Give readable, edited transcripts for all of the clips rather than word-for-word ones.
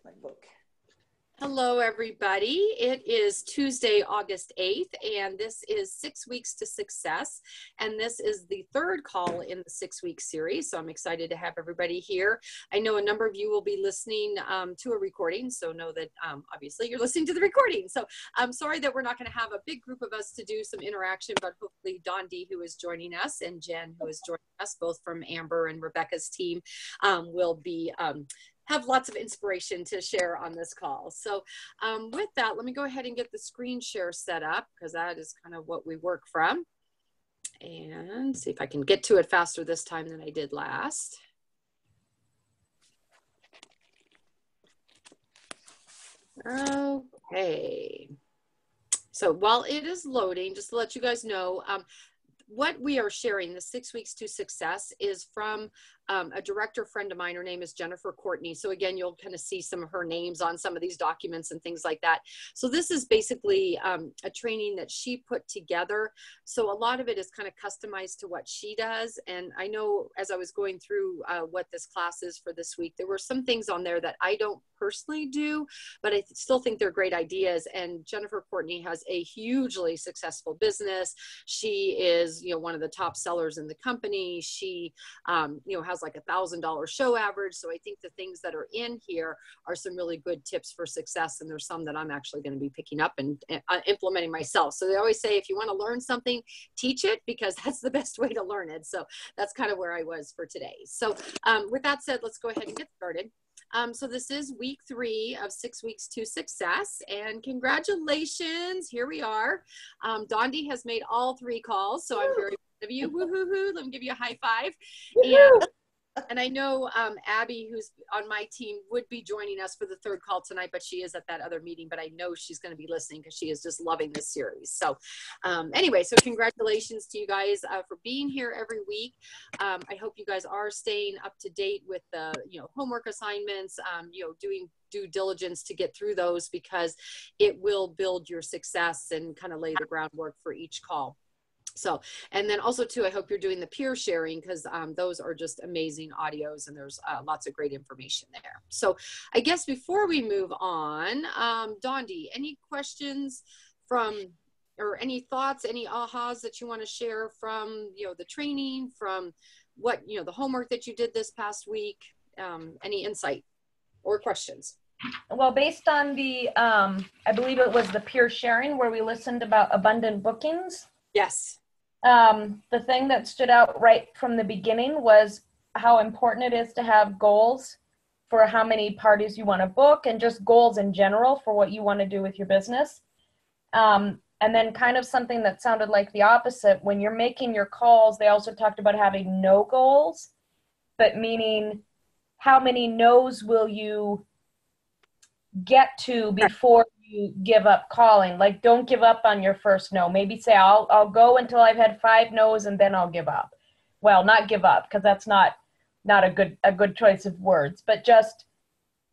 my book. Hello, everybody. It is Tuesday, August 8th, and this is 6 Weeks to Success. And this is the third call in the 6-week series. So I'm excited to have everybody here. I know a number of you will be listening to a recording, so know that obviously you're listening to the recording. So I'm sorry that we're not going to have a big group of us to do some interaction, but hopefully Dondi, who is joining us, and Jen, who is joining us, both from Amber and Rebecca's team, will be have lots of inspiration to share on this call. So with that, let me go ahead and get the screen share set up, because that is kind of what we work from. And see if I can get to it faster this time than I did last. Okay. So while it is loading, just to let you guys know, what we are sharing, the 6 Weeks to Success, is from a director friend of mine. Her name is Jennifer Courtney. So again, you'll kind of see some of her names on some of these documents and things like that. So this is basically a training that she put together. So a lot of it is kind of customized to what she does. And I know as I was going through what this class is for this week, there were some things on there that I don't personally do, but I still think they're great ideas. And Jennifer Courtney has a hugely successful business. She is, one of the top sellers in the company. She, has like $1,000 show average. So I think the things that are in here are some really good tips for success. And there's some that I'm actually going to be picking up and implementing myself. So they always say, if you want to learn something, teach it, because that's the best way to learn it. So that's kind of where I was for today. So with that said, let's go ahead and get started. So this is week 3 of 6 Weeks to Success, and congratulations, here we are. Dondi has made all 3 calls, so I'm very proud of you. Woo-hoo-hoo. Let me give you a high five. And I know Abby, who's on my team, would be joining us for the 3rd call tonight, but she is at that other meeting, but I know she's going to be listening because she is just loving this series. So anyway, so congratulations to you guys for being here every week. I hope you guys are staying up to date with the, homework assignments, doing due diligence to get through those, because it will build your success and kind of lay the groundwork for each call. So, and then also too, I hope you're doing the peer sharing, because those are just amazing audios, and there's lots of great information there. So I guess before we move on, Dondi, any questions or any thoughts, any ahas that you want to share from, the training, from what, the homework that you did this past week, any insight or questions? Well, based on the, I believe it was the peer sharing where we listened about abundant bookings. Yes. The thing that stood out right from the beginning was how important it is to have goals for how many parties you want to book, and just goals in general for what you want to do with your business. And then kind of something that sounded like the opposite. When you're making your calls, they also talked about having no goals, but meaning how many no's will you get to before you give up calling. Like, don't give up on your first no. Maybe say, I'll go until I've had 5 no's and then I'll give up. Well, not give up, because that's not a good choice of words, but just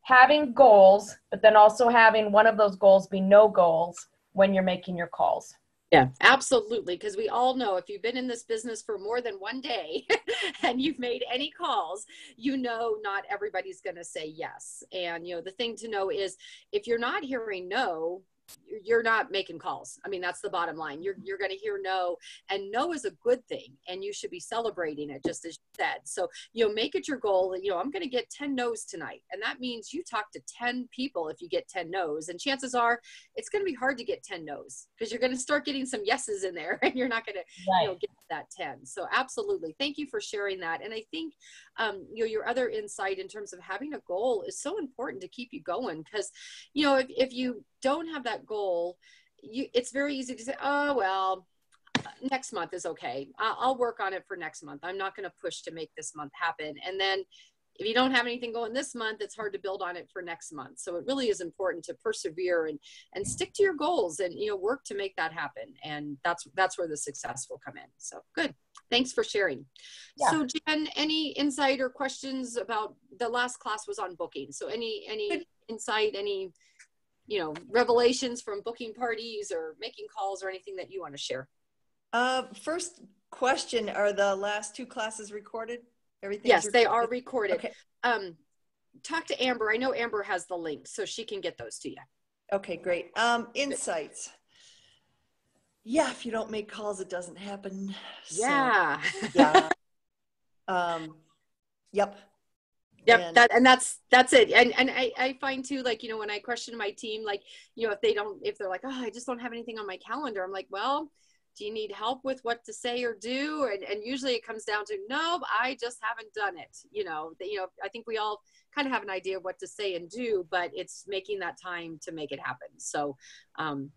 having goals, but then also having one of those goals be no goals when you're making your calls. Yeah, absolutely. Because we all know, if you've been in this business for more than one day and you've made any calls, not everybody's going to say yes. And, the thing to know is, if you're not hearing no, you're not making calls. I mean, that's the bottom line. You're going to hear no, and no is a good thing, and you should be celebrating it, just as you said. So, make it your goal. I'm going to get 10 no's tonight. And that means you talk to 10 people if you get 10 no's, and chances are it's going to be hard to get 10 no's, because you're going to start getting some yeses in there, and you're not going to get that 10. So absolutely. Thank you for sharing that. And I think, your other insight in terms of having a goal is so important to keep you going, because, if you don't have that goal, it's very easy to say, oh, well, next month is okay. I'll work on it for next month. I'm not going to push to make this month happen. And then if you don't have anything going this month, it's hard to build on it for next month. So it really is important to persevere and stick to your goals and, work to make that happen. And that's where the success will come in. So good. Thanks for sharing. Yeah. So Jen, any insight or questions about the last class was on booking? So any insight, any revelations from booking parties or making calls or anything that you want to share? First question, are the last 2 classes recorded? Everything? Yes, they are recorded. Okay. talk to Amber. I know Amber has the link, so she can get those to you. Okay, great. Insights. Yeah, if you don't make calls, it doesn't happen. Yeah. So, yeah. Yep. Yep. That's it. And I find too, like, you know, when I question my team, like, you know, if they're like, oh, I just don't have anything on my calendar. I'm like, well, do you need help with what to say or do? And usually it comes down to, no, I just haven't done it. You know, I think we all kind of have an idea of what to say and do, but it's making that time to make it happen. So,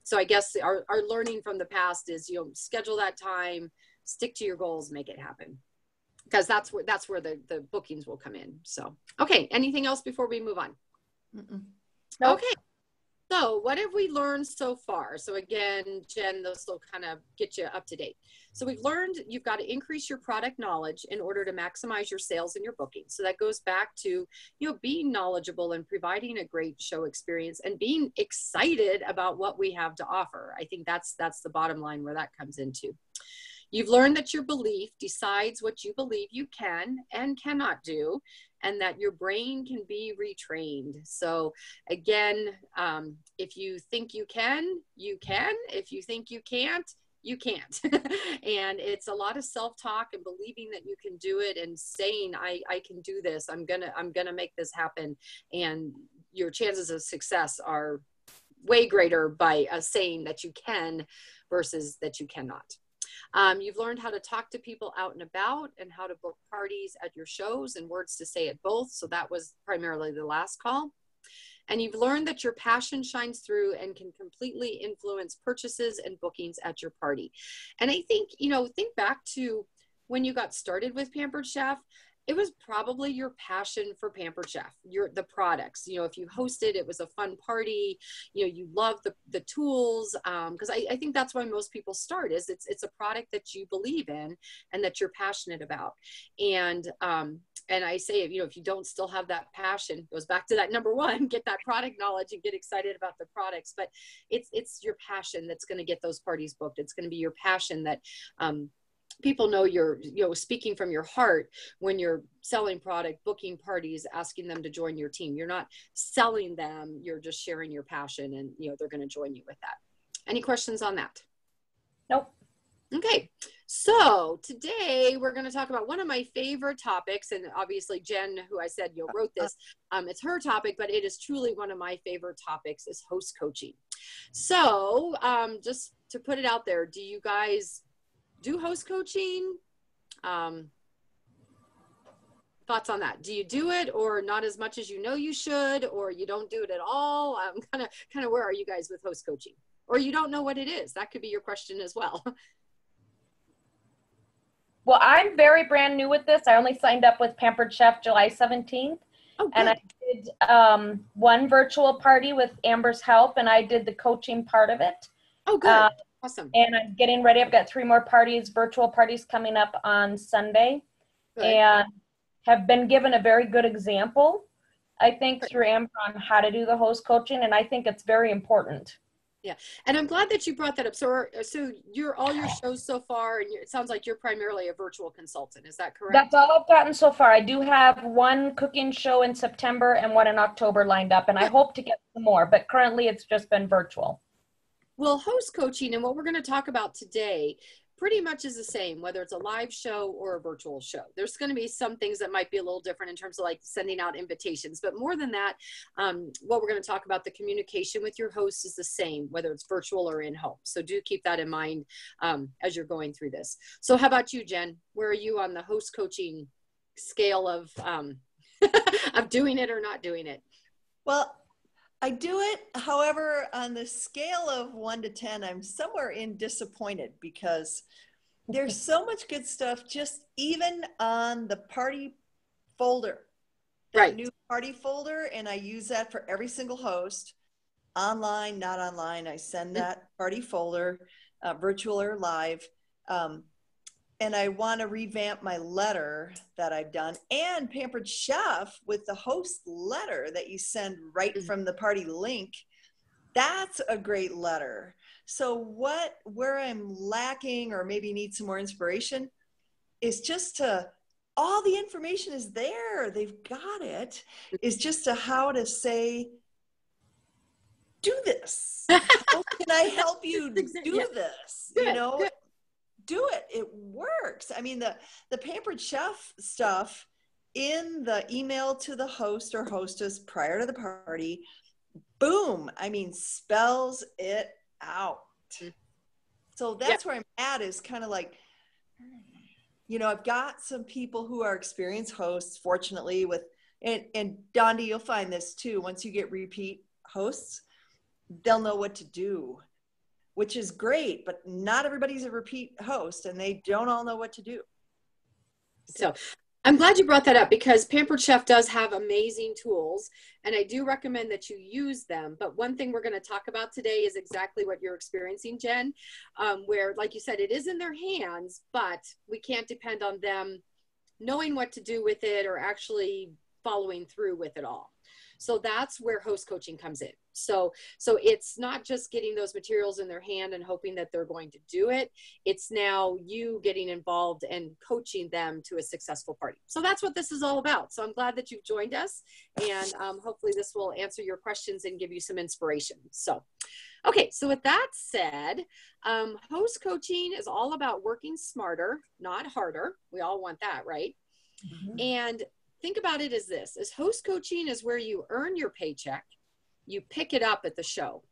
so I guess our learning from the past is, you know, schedule that time, stick to your goals, make it happen. Because that's where the bookings will come in. So, okay. Anything else before we move on? Nope. Okay. So what have we learned so far? So again, Jen, those will kind of get you up to date. So we've learned you've got to increase your product knowledge in order to maximize your sales and your bookings. So that goes back to, you know, being knowledgeable and providing a great show experience and being excited about what we have to offer. I think that's the bottom line where that comes into. You've learned that your belief decides what you believe you can and cannot do, and that your brain can be retrained. So again, if you think you can, you can. If you think you can't, you can't. And it's a lot of self-talk and believing that you can do it and saying, I can do this. I'm gonna make this happen. And your chances of success are way greater by saying that you can versus that you cannot. You've learned how to talk to people out and about and how to book parties at your shows and words to say at both. So that was primarily the last call. And you've learned that your passion shines through and can completely influence purchases and bookings at your party. And I think, you know, think back to when you got started with Pampered Chef. It was probably your passion for Pampered Chef, the products. You know, if you hosted, it was a fun party. You know, you love the tools, because I think that's why most people start. Is it's a product that you believe in and that you're passionate about. And I say, you know, if you don't still have that passion, it goes back to that number one: get that product knowledge and get excited about the products. But it's your passion that's going to get those parties booked. It's going to be your passion that people know you're, you know, speaking from your heart when you're selling product, booking parties, asking them to join your team. You're not selling them, you're just sharing your passion, and, you know, they're going to join you with that. Any questions on that? Nope. Okay. So today we're going to talk about one of my favorite topics, and obviously Jen, who I said, you know, wrote this, it's her topic, but it is truly one of my favorite topics, is host coaching. So just to put it out there, do you guys do host coaching? Thoughts on that? Do you do it, or not as much as you know you should, or you don't do it at all? Kind of where are you guys with host coaching? Or you don't know what it is? That could be your question as well. Well, I'm very brand new with this. I only signed up with Pampered Chef July 17th. Oh, and I did one virtual party with Amber's help, and I did the coaching part of it. Oh, good. Awesome. And I'm getting ready. I've got 3 more parties, virtual parties, coming up on Sunday. Good. And have been given a very good example, I think, through Amber on how to do the host coaching. And I think it's very important. Yeah. And I'm glad that you brought that up. So all your shows so far, and it sounds like you're primarily a virtual consultant. Is that correct? That's all I've gotten so far. I do have one cooking show in September and one in October lined up. And I hope to get some more, but currently it's just been virtual. Well, host coaching and what we're going to talk about today pretty much is the same, whether it's a live show or a virtual show. There's going to be some things that might be a little different in terms of like sending out invitations, but more than that, what we're going to talk about, the communication with your host, is the same, whether it's virtual or in home. So do keep that in mind as you're going through this. So how about you, Jen? Where are you on the host coaching scale of of doing it or not doing it? Well, I do it. However, on the scale of 1 to 10, I'm somewhere in disappointed, because there's so much good stuff just even on the party folder, that new party folder. And I use that for every single host, online, not online. I send that party folder, virtual or live. And I want to revamp my letter that I've done, and Pampered Chef with the host letter that you send right from the party link. That's a great letter. So where I'm lacking, or maybe need some more inspiration, is just to all the information is there. They've got it. It's just how to say, do this. How can I help you do this? Good, you know, good. do it. It works. I mean, the Pampered Chef stuff in the email to the host or hostess prior to the party, boom, I mean, spells it out. So that's where I'm at, is kind of like, you know, I've got some people who are experienced hosts, fortunately, with, and Dondi, you'll find this too. Once you get repeat hosts, they'll know what to do, which is great, but not everybody's a repeat host and they don't all know what to do. So I'm glad you brought that up, because Pampered Chef does have amazing tools, and I do recommend that you use them. But one thing we're going to talk about today is exactly what you're experiencing, Jen, where, like you said, it is in their hands, but we can't depend on them knowing what to do with it or actually following through with it all. So that's where host coaching comes in. So it's not just getting those materials in their hand and hoping that they're going to do it. It's now you getting involved and coaching them to a successful party. So that's what this is all about. So I'm glad that you've joined us, and hopefully this will answer your questions and give you some inspiration. So, okay. So with that said, host coaching is all about working smarter, not harder. We all want that, right? Mm-hmm. And think about it as this, as host coaching is where you earn your paycheck, you pick it up at the show.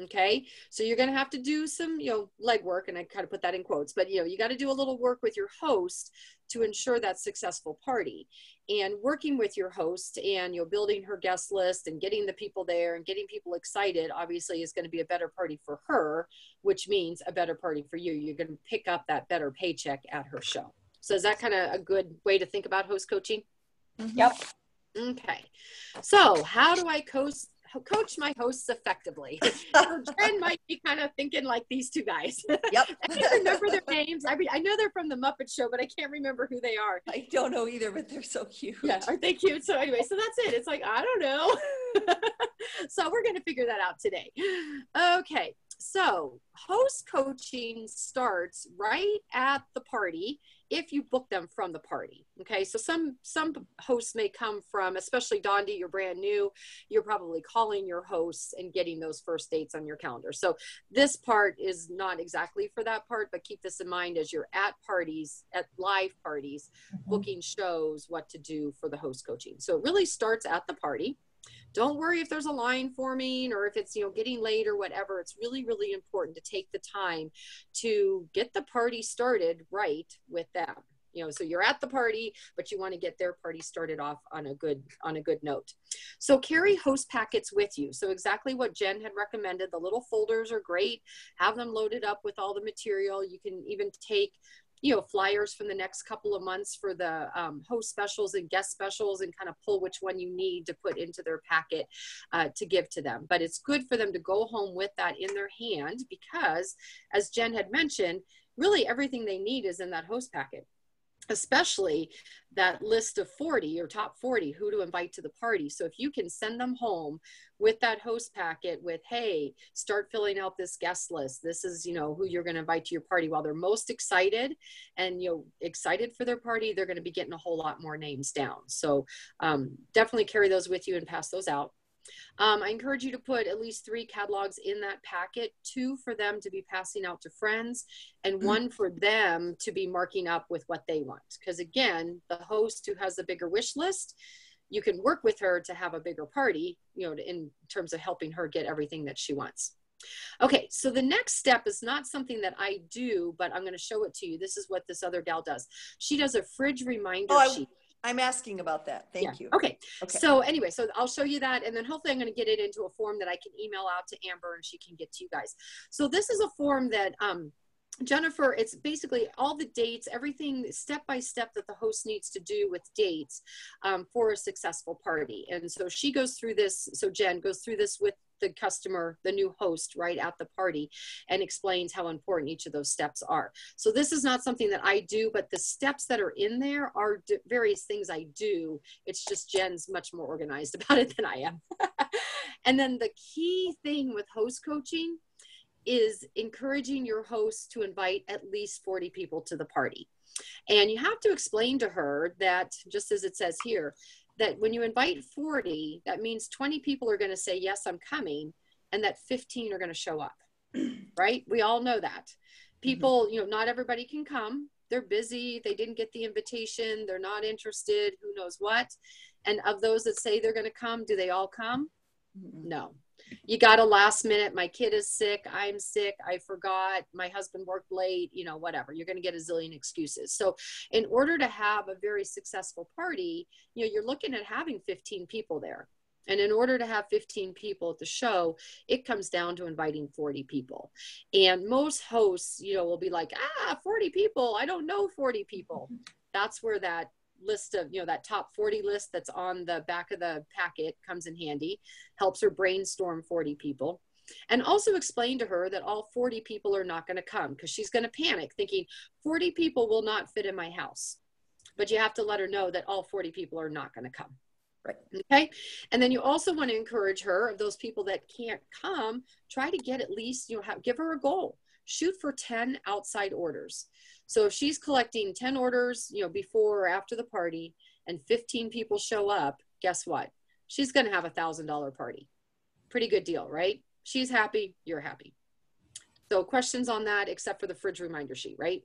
Okay. So you're going to have to do some, you know, legwork, and I kind of put that in quotes, but you know, you got to do a little work with your host to ensure that successful party. And working with your host and, you know, building her guest list and getting the people there and getting people excited, obviously is going to be a better party for her, which means a better party for you. You're going to pick up that better paycheck at her show. So is that kind of a good way to think about host coaching? Mm-hmm. Yep. Okay. So how do I coach my hosts effectively? So Jen might be kind of thinking like these two guys. Yep. I can't remember their names. I mean, I know they're from the Muppet Show, but I can't remember who they are. I don't know either, but they're so cute. Yeah, aren't they cute? So anyway, so that's it. It's like, I don't know. So we're going to figure that out today. Okay. So host coaching starts right at the party if you book them from the party. Okay. So some hosts may come from, especially Dondi, you're brand new, you're probably calling your hosts and getting those first dates on your calendar. So this part is not exactly for that part, but keep this in mind as you're at parties, at live parties, booking shows, what to do for the host coaching. So it really starts at the party. Don't worry if there's a line forming or if it's, you know, getting late or whatever. It's really, really important to take the time to get the party started right with them. You know, so you're at the party, but you want to get their party started off on a good note. So carry host packets with you. So exactly what Jen had recommended. The little folders are great. Have them loaded up with all the material. You can even take, you know, flyers from the next couple of months for the host specials and guest specials, and kind of pull which one you need to put into their packet to give to them. But it's good for them to go home with that in their hand, because as Jen had mentioned, really everything they need is in that host packet, especially that list of 40 or top 40 who to invite to the party. So if you can send them home with that host packet with, hey, start filling out this guest list. This is, you know, who you're going to invite to your party while they're most excited and, you know, excited for their party, they're going to be getting a whole lot more names down. So definitely carry those with you and pass those out. I encourage you to put at least 3 catalogs in that packet, 2 for them to be passing out to friends, and 1 for them to be marking up with what they want. Because again, the host who has the bigger wish list, you can work with her to have a bigger party, you know, in terms of helping her get everything that she wants. Okay, so the next step is not something that I do, but I'm going to show it to you. This is what this other gal does. She does a fridge reminder sheet. I'm asking about that. Thank you. Okay. So anyway, so I'll show you that. And then hopefully I'm going to get it into a form that I can email out to Amber and she can get to you guys. So this is a form that, Jennifer, it's basically all the dates, everything step by step that the host needs to do with dates for a successful party. And so she goes through this. So Jen goes through this with the customer, the new host, right at the party, and explains how important each of those steps are. So this is not something that I do, but the steps that are in there are various things I do. It's just Jen's much more organized about it than I am. And then the key thing with host coaching is encouraging your host to invite at least 40 people to the party. And you have to explain to her that, just as it says here, that when you invite 40, that means 20 people are going to say, yes, I'm coming, and that 15 are going to show up, right? We all know that. People, you know, not everybody can come. They're busy. They didn't get the invitation. They're not interested, who knows what. And of those that say they're going to come, do they all come? No. You got a last minute, my kid is sick, I'm sick, I forgot, my husband worked late, you know, whatever. You're going to get a zillion excuses. So in order to have a very successful party, you know, you're looking at having 15 people there. And in order to have 15 people at the show, it comes down to inviting 40 people. And most hosts, you know, will be like, 40 people, I don't know 40 people. That's where that list of, you know, that top 40 list that's on the back of the packet comes in handy, helps her brainstorm 40 people. And also explain to her that all 40 people are not going to come, because she's going to panic thinking 40 people will not fit in my house. But you have to let her know that all 40 people are not going to come. Right. Okay. And then you also want to encourage her, of those people that can't come, try to get at least, you know, give her a goal. Shoot for 10 outside orders. So if she's collecting 10 orders, you know, before or after the party, and 15 people show up, guess what? She's going to have $1,000 party. Pretty good deal, right? She's happy, you're happy. So questions on that, except for the fridge reminder sheet, right?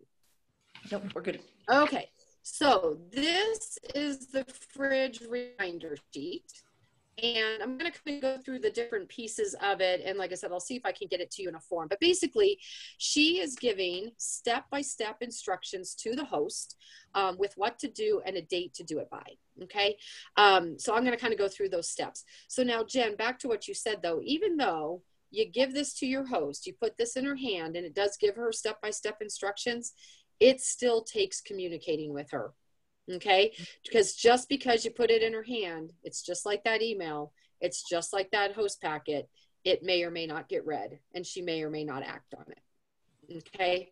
Nope, we're good. Okay. So this is the fridge reminder sheet. And I'm going to kind of go through the different pieces of it. And like I said, I'll see if I can get it to you in a form. But basically, she is giving step-by-step instructions to the host with what to do and a date to do it by. Okay. So I'm going to kind of go through those steps. So now, Jen, back to what you said, though, even though you give this to your host, you put this in her hand, and it does give her step-by-step instructions, it still takes communicating with her. Okay, because just because you put it in her hand, it's just like that email, it's just like that host packet, it may or may not get read, and she may or may not act on it. Okay,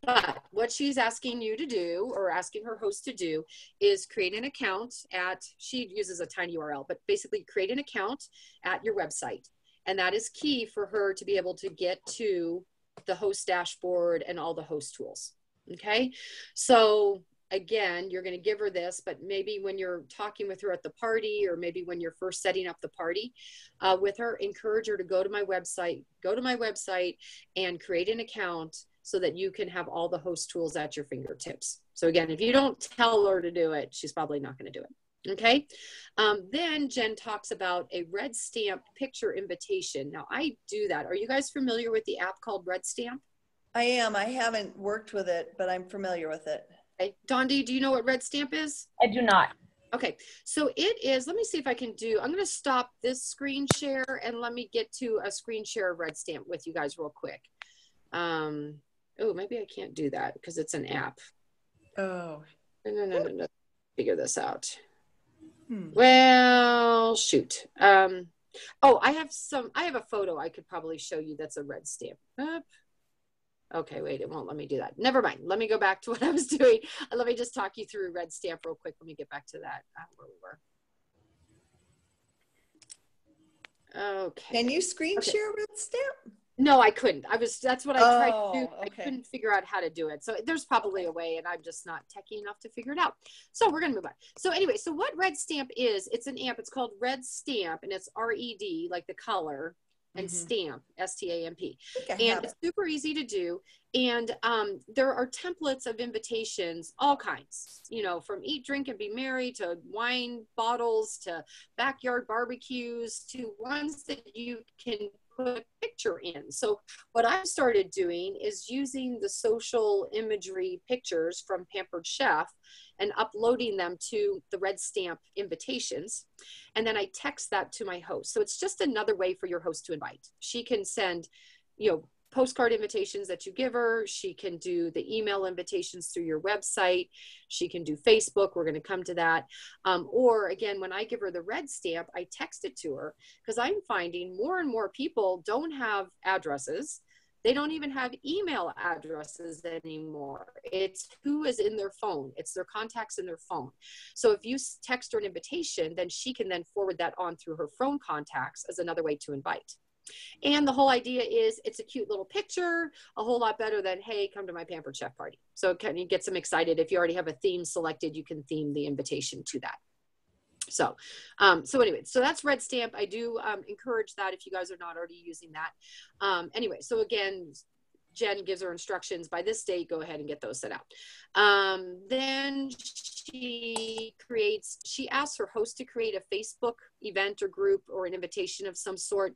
but what she's asking you to do, or asking her host to do, is create an account at, she uses a tiny URL, but basically create an account at your website. And that is key for her to be able to get to the host dashboard and all the host tools. Okay, so again, you're going to give her this, but maybe when you're talking with her at the party, or maybe when you're first setting up the party with her, encourage her to go to my website and create an account so that you can have all the host tools at your fingertips. So again, if you don't tell her to do it, she's probably not going to do it. Okay. Then Jen talks about a red stamp picture invitation. Now I do that. Are you guys familiar with the app called Red Stamp? I am. I haven't worked with it, but I'm familiar with it. Okay. Dondi, do you know what Red Stamp is? I do not. Okay, so it is, let me see if I can do, I'm going to stop this screen share and let me get to a screen share of Red Stamp with you guys real quick. Oh, maybe I can't do that because it's an app. Oh. No. Figure this out. Well, shoot. Oh, I have a photo I could probably show you that's a Red Stamp. Okay, wait, it won't let me do that. Never mind. Let me go back to what I was doing. Let me just talk you through Red Stamp real quick. Let me get back to that, where we were. Okay. Can you screen share Red Stamp? No, I couldn't. That's what I tried to do. Okay. I couldn't figure out how to do it. So there's probably a way, and I'm just not techie enough to figure it out. So we're going to move on. So anyway, so what Red Stamp is, it's an app. It's called Red Stamp, and it's R-E-D, like the color, and stamp, S-T-A-M-P. And it's super easy to do. And there are templates of invitations, all kinds, you know, from eat, drink, and be merry to wine bottles to backyard barbecues to ones that you can put a picture in. So what I've started doing is using the social imagery pictures from Pampered Chef and uploading them to the Red Stamp invitations. And then I text that to my host. So it's just another way for your host to invite. She can send, you know, postcard invitations that you give her. She can do the email invitations through your website. She can do Facebook. We're going to come to that. Or again, when I give her the Red Stamp, I text it to her because I'm finding more and more people don't have addresses. They don't even have email addresses anymore. It's who is in their phone. It's their contacts in their phone. So if you text her an invitation, then she can then forward that on through her phone contacts as another way to invite. And the whole idea is it's a cute little picture, a whole lot better than, hey, come to my Pampered Chef party. So it kind of gets them excited. If you already have a theme selected, you can theme the invitation to that. So, anyway, so that's Red Stamp. I do encourage that if you guys are not already using that. Anyway, so again, Jen gives her instructions by this date, go ahead and get those set out. Then she asks her host to create a Facebook event or group or an invitation of some sort.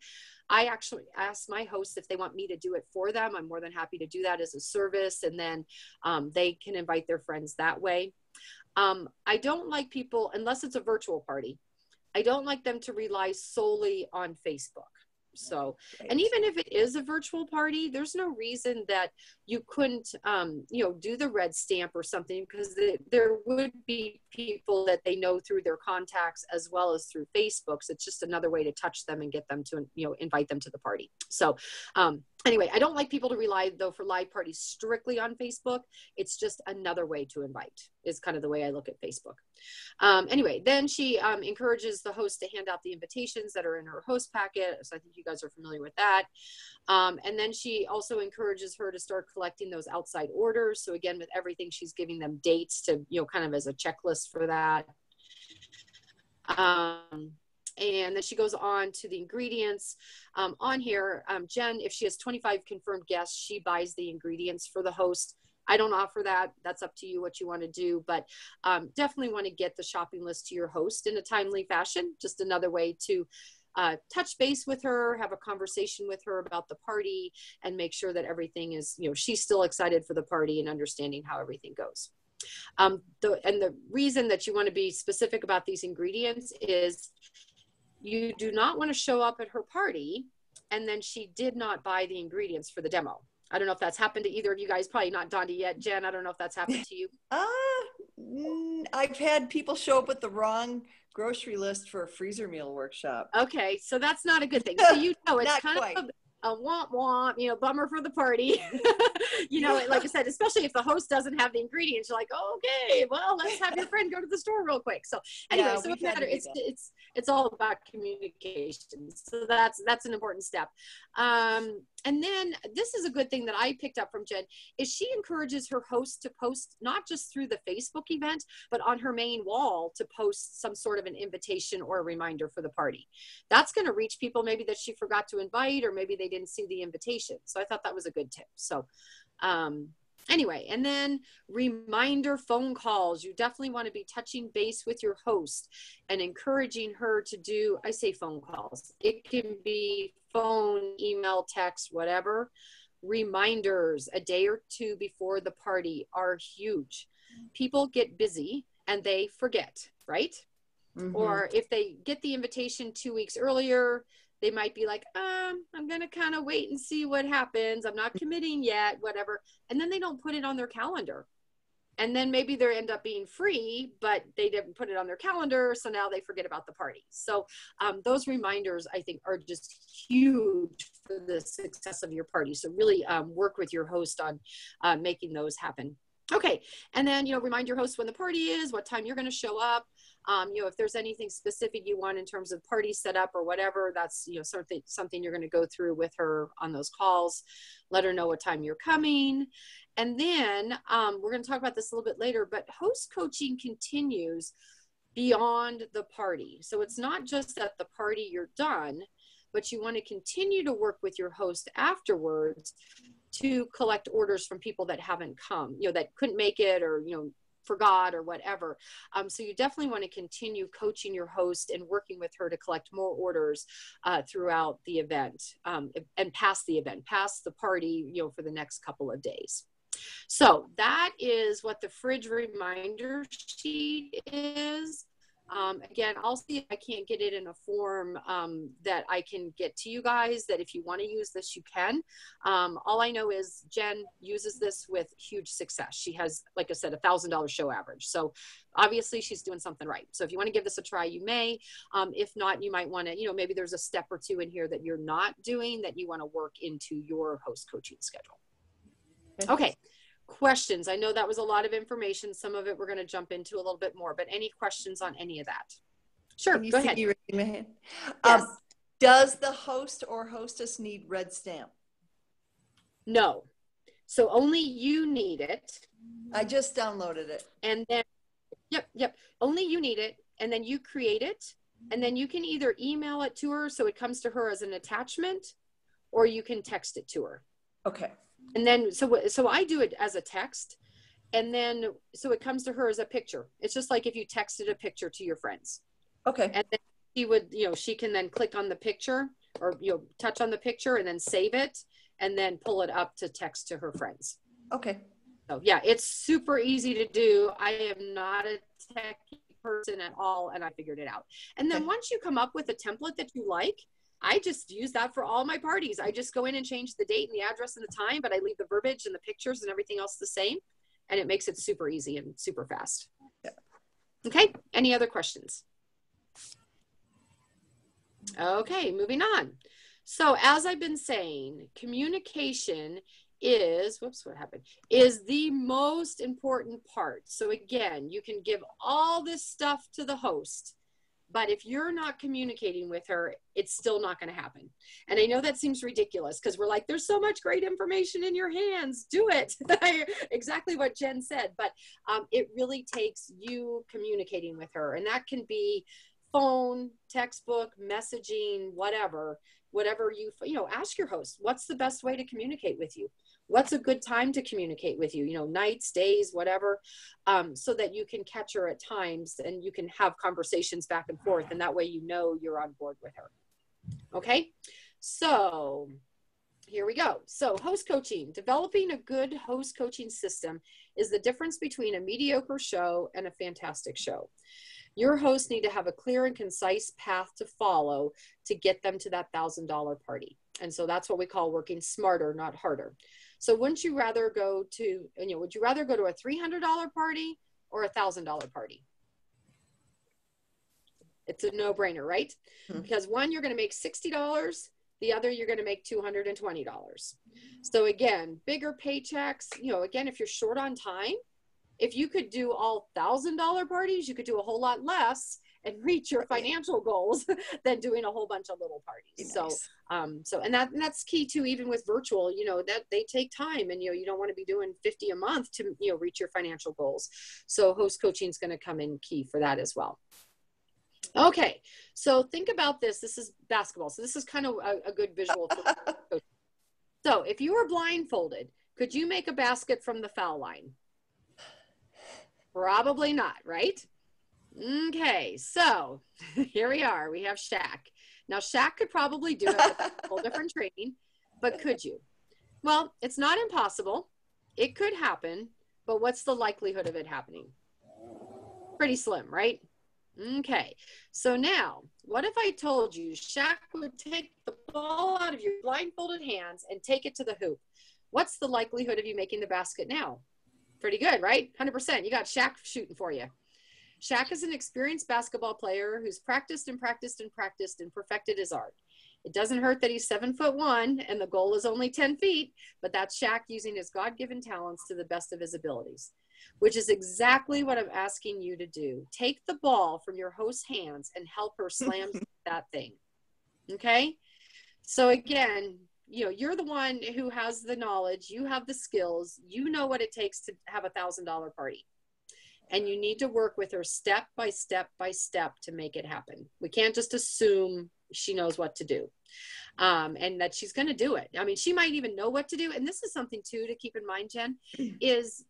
I actually asked my hosts if they want me to do it for them. I'm more than happy to do that as a service, and then they can invite their friends that way. I don't like people, unless it's a virtual party, I don't like them to rely solely on Facebook. So, and even if it is a virtual party, there's no reason that you couldn't, do the Red Stamp or something, because there would be people that they know through their contacts as well as through Facebook. So it's just another way to touch them and get them to, invite them to the party. So, anyway, I don't like people to rely, though, for live parties strictly on Facebook. It's just another way to invite, is kind of the way I look at Facebook. Anyway, then she encourages the host to hand out the invitations that are in her host packet. So I think you guys are familiar with that. And then she also encourages her to start collecting those outside orders. So again, with everything, she's giving them dates to, kind of as a checklist for that. And then she goes on to the ingredients. On here, Jen, if she has 25 confirmed guests, she buys the ingredients for the host. I don't offer that. That's up to you what you want to do, but definitely want to get the shopping list to your host in a timely fashion. Just another way to touch base with her, have a conversation with her about the party, and make sure that everything is, she's still excited for the party and understanding how everything goes. And the reason that you want to be specific about these ingredients is you do not want to show up at her party and then she did not buy the ingredients for the demo. I don't know if that's happened to either of you guys, probably not Dondi yet. Jen, I don't know if that's happened to you. I've had people show up with the wrong grocery list for a freezer meal workshop. Okay, so that's not a good thing. So it's kind quite. of a womp womp, bummer for the party. Like I said, especially if the host doesn't have the ingredients, you're like, oh, okay, well, let's have your friend go to the store real quick. So anyway, so it matters. It's all about communication. So that's an important step. And then this is a good thing that I picked up from Jen, is she encourages her host to post not just through the Facebook event, but on her main wall to post some sort of an invitation or a reminder for the party. That's going to reach people maybe that she forgot to invite, or maybe they didn't see the invitation. So I thought that was a good tip. So anyway, and then reminder phone calls. You definitely want to be touching base with your host and encouraging her to do, I say phone calls. It can be phone, email, text, whatever. Reminders a day or two before the party are huge. People get busy and they forget, right? Mm-hmm. Or if they get the invitation 2 weeks earlier, they might be like, I'm going to kind of wait and see what happens. I'm not committing yet, whatever. And then they don't put it on their calendar. And then maybe they end up being free, but they didn't put it on their calendar. So now they forget about the party. So those reminders, I think, are just huge for the success of your party. So really work with your host on making those happen. Okay. And then, remind your host when the party is, what time you're going to show up. If there's anything specific you want in terms of party setup or whatever, that's, something you're going to go through with her on those calls. Let her know what time you're coming. And then we're going to talk about this a little bit later, but host coaching continues beyond the party. So it's not just at the party you're done, but you want to continue to work with your host afterwards to collect orders from people that haven't come, that couldn't make it, or, forgot or whatever. So you definitely want to continue coaching your host and working with her to collect more orders throughout the event and past the event, past the party, for the next couple of days. So that is what the fridge reminder sheet is. Again, I'll see if I can't get it in a form that I can get to you guys, that if you want to use this, you can. All I know is Jen uses this with huge success. She has, like I said, $1,000 show average. So obviously she's doing something right. So if you want to give this a try, you may. If not, you might want to, maybe there's a step or two in here that you're not doing that you want to work into your host coaching schedule. Okay. Questions. I know that was a lot of information. Some of it we're going to jump into a little bit more, but any questions on any of that? Sure, go ahead. You raising my hand? Yes. Does the host or hostess need red stamp? No. So only you need it. I just downloaded it. And then, yep. Only you need it. And then you create it. And then you can either email it to her so it comes to her as an attachment, or you can text it to her. Okay. And then, so I do it as a text. And then, so it comes to her as a picture. It's just like if you texted a picture to your friends. Okay. And then she would, she can then click on the picture, or, touch on the picture and then save it and then pull it up to text to her friends. Okay. So yeah, it's super easy to do. I am not a techie person at all, and I figured it out. And then once you come up with a template that you like, I just use that for all my parties. I just go in and change the date and the address and the time, but I leave the verbiage and the pictures and everything else the same. And it makes it super easy and super fast. Yeah. Okay, any other questions? Okay, moving on. So as I've been saying, communication is, is the most important part. So again, you can give all this stuff to the host, but if you're not communicating with her, it's still not going to happen. And I know that seems ridiculous because we're like, there's so much great information in your hands. Do it. Exactly what Jen said. But it really takes you communicating with her. And that can be phone, textbook, messaging, whatever you ask your host, what's the best way to communicate with you? What's a good time to communicate with you? Nights, days, whatever, so that you can catch her at times and you can have conversations back and forth. And that way, you're on board with her. Okay. So here we go. So host coaching, developing a good host coaching system is the difference between a mediocre show and a fantastic show. Your hosts need to have a clear and concise path to follow to get them to that $1,000 party. And so that's what we call working smarter, not harder. So would you rather go to a $300 party or a $1,000 party? It's a no-brainer, right? Mm-hmm. Because one, you're going to make $60. The other, you're going to make $220. So again, bigger paychecks, again, if you're short on time, if you could do all $1,000 parties, you could do a whole lot less and reach your financial goals than doing a whole bunch of little parties. Nice. And that's key too, even with virtual, that they take time, and, you don't want to be doing 50 a month to, reach your financial goals. So host coaching is going to come in key for that as well. Okay. So think about this. This is basketball. So this is kind of a good visual. For coaching. So if you were blindfolded, could you make a basket from the foul line? Probably not, right? Okay, so here we are. We have Shaq. Now, Shaq could probably do it with a whole different training, but could you? Well, it's not impossible. It could happen, but what's the likelihood of it happening? Pretty slim, right? Okay, so now, what if I told you Shaq would take the ball out of your blindfolded hands and take it to the hoop? What's the likelihood of you making the basket now? Pretty good, right? 100%. You got Shaq shooting for you. Shaq is an experienced basketball player who's practiced and perfected his art. It doesn't hurt that he's 7'1" and the goal is only 10 feet, but that's Shaq using his God-given talents to the best of his abilities, which is exactly what I'm asking you to do. Take the ball from your host's hands and help her slam that thing. Okay? So again, you're the one who has the knowledge, you have the skills, you know what it takes to have a $1,000 party. And you need to work with her step by step by step to make it happen. We can't just assume she knows what to do and that she's going to do it. I mean, she might even know what to do. And this is something too to keep in mind, Jen, is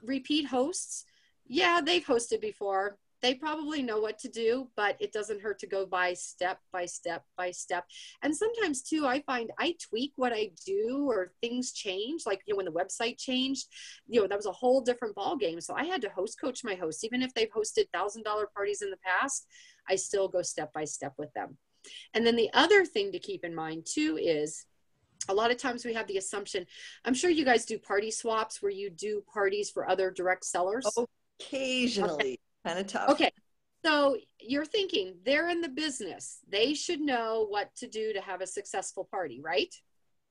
repeat hosts. Yeah, they've hosted before. They probably know what to do, but it doesn't hurt to go by step by step by step. And sometimes too, I find I tweak what I do or things change. Like, when the website changed, that was a whole different ball game. So I had to host coach my hosts. Even if they've hosted $1,000 parties in the past, I still go step by step with them. And then the other thing to keep in mind too is a lot of times we have the assumption, I'm sure you guys do party swaps where you do parties for other direct sellers. Occasionally. Okay. Kind of tough. Okay. So you're thinking they're in the business. They should know what to do to have a successful party, right?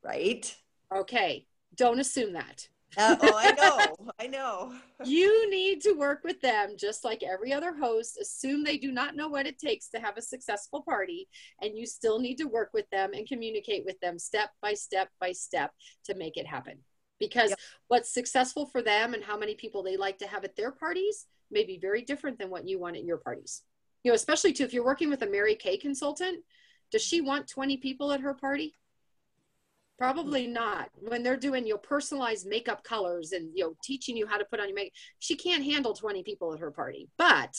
Right. Okay. Don't assume that. Oh, I know. You need to work with them just like every other host. Assume they do not know what it takes to have a successful party, and you still need to work with them and communicate with them step by step by step to make it happen. Because what's successful for them and how many people they like to have at their parties may be very different than what you want at your parties. You know, especially too, if you're working with a Mary Kay consultant, does she want 20 people at her party? Probably not. When they're doing your personalized makeup colors and teaching you how to put on your makeup, she can't handle 20 people at her party. But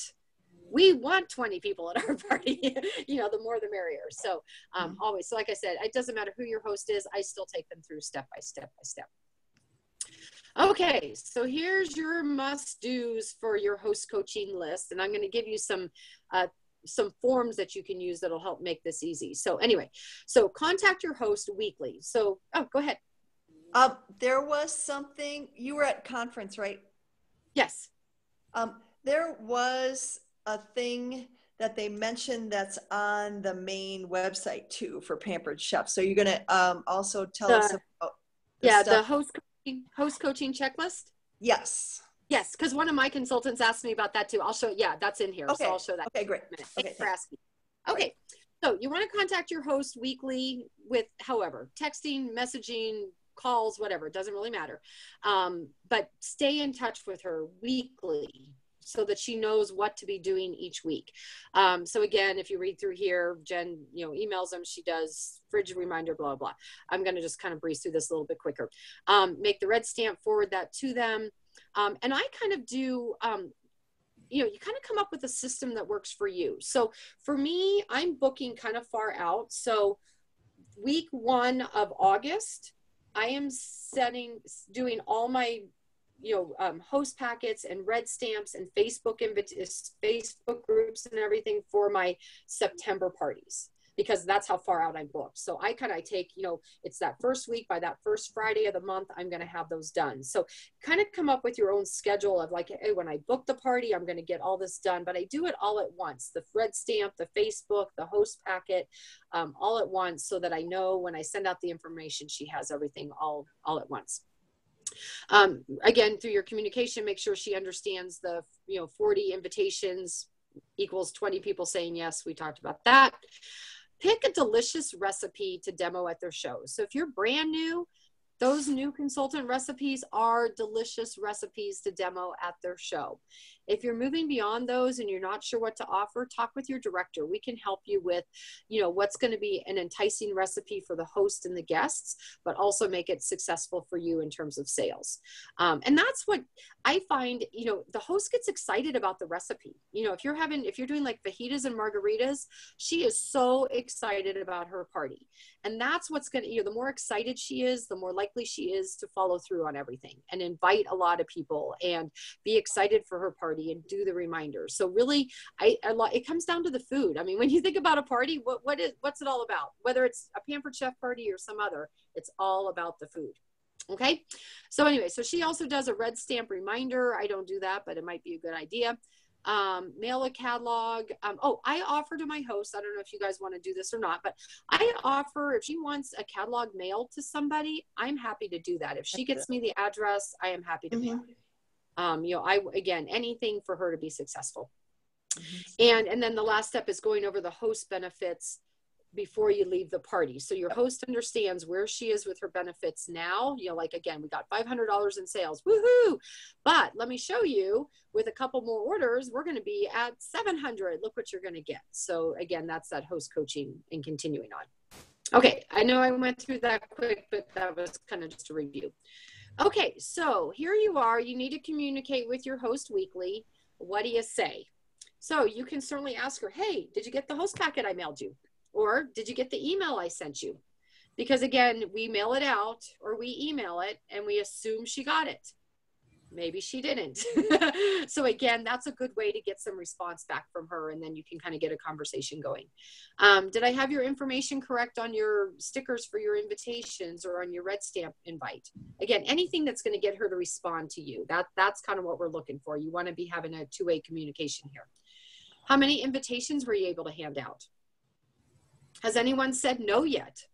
we want 20 people at our party. The more the merrier. So always. So like I said, it doesn't matter who your host is. I still take them through step by step by step. Okay, so here's your must-dos for your host coaching list, and I'm going to give you some forms that you can use that'll help make this easy. So anyway, so contact your host weekly. So, go ahead. There was something, you were at conference, right? Yes. There was a thing that they mentioned that's on the main website too for Pampered Chef. So you're going to also tell us about the host coaching checklist. Yes. Yes, because one of my consultants asked me about that too. I'll show, that's in here. Okay. So I'll show that. Okay, great. Thanks for asking. Okay, so you want to contact your host weekly with however, texting, messaging, calls, whatever, it doesn't really matter. But stay in touch with her weekly so that she knows what to be doing each week. So again, if you read through here, Jen, emails them, she does fridge reminder, blah, blah. I'm going to just kind of breeze through this a little bit quicker. Make the red stamp, forward that to them. And I kind of do, you kind of come up with a system that works for you. So for me, I'm booking kind of far out. So week 1 of August, I am doing all my, host packets and red stamps and Facebook groups and everything for my September parties, because that's how far out I'm booked. So I kind of take, it's that first week, by that first Friday of the month, I'm going to have those done. So kind of come up with your own schedule of like, hey, when I book the party, I'm going to get all this done, but I do it all at once. The red stamp, the Facebook, the host packet, all at once, so that I know when I send out the information, she has everything all at once. Again, through your communication, make sure she understands the, 40 invitations equals 20 people saying yes. We talked about that. Pick a delicious recipe to demo at their shows. So if you're brand new, those new consultant recipes are delicious recipes to demo at their show. If you're moving beyond those and you're not sure what to offer, talk with your director. We can help you with, what's going to be an enticing recipe for the host and the guests, but also make it successful for you in terms of sales. And that's what I find, the host gets excited about the recipe. If you're doing like fajitas and margaritas, she is so excited about her party. And that's what's going to, the more excited she is, the more likely she is to follow through on everything and invite a lot of people and be excited for her party and do the reminders. So really, it comes down to the food. I mean, when you think about a party, what's it all about? Whether it's a Pampered Chef party or some other, it's all about the food. Okay. So anyway, so she also does a red stamp reminder. I don't do that, but it might be a good idea. Mail a catalog. I offer to my host, I don't know if you guys want to do this or not, but I offer, if she wants a catalog mailed to somebody, I'm happy to do that. If she gets me the address, I am happy to mail it. Again, anything for her to be successful. And then the last step is going over the host benefits before you leave the party. So your host understands where she is with her benefits now. Like, again, we got $500 in sales. Woohoo! But let me show you, with a couple more orders, we're going to be at 700. Look what you're going to get. So again, that's that host coaching and continuing on. Okay. I know I went through that quick, but that was kind of just a review. Okay. So here you are. You need to communicate with your host weekly. What do you say? So you can certainly ask her, hey, did you get the host packet I mailed you? Or did you get the email I sent you? Because again, we mail it out or we email it and we assume she got it. Maybe she didn't. So again, that's a good way to get some response back from her, and then you can kind of get a conversation going. Did I have your information correct on your stickers for your invitations or on your red stamp invite? Again, anything that's going to get her to respond to you. That's kind of what we're looking for. You want to be having a two-way communication here. How many invitations were you able to hand out? Has anyone said no yet?